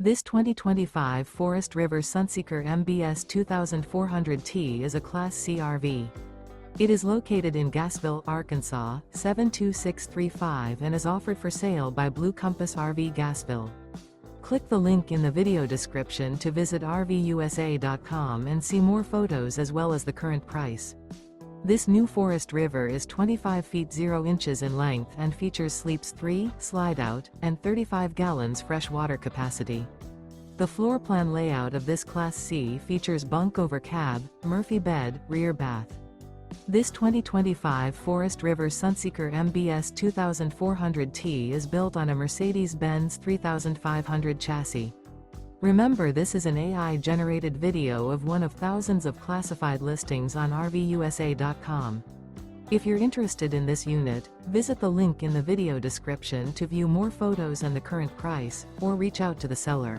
This 2025 Forest River Sunseeker MBS 2400T is a Class C RV. It is located in Gassville, Arkansas, 72635 and is offered for sale by Blue Compass RV Gassville. Click the link in the video description to visit RVUSA.com and see more photos as well as the current price. This new Forest River is 25 feet 0 inches in length and features sleeps 3, Slideout, and 35 gallons fresh water capacity. The floor plan layout of this Class C features bunk over cab, Murphy bed, rear bath. This 2025 Forest River Sunseeker MBS 2400T is built on a Mercedes-Benz 3500 chassis. Remember, this is an AI-generated video of one of thousands of classified listings on RVUSA.com. If you're interested in this unit, visit the link in the video description to view more photos and the current price, or reach out to the seller.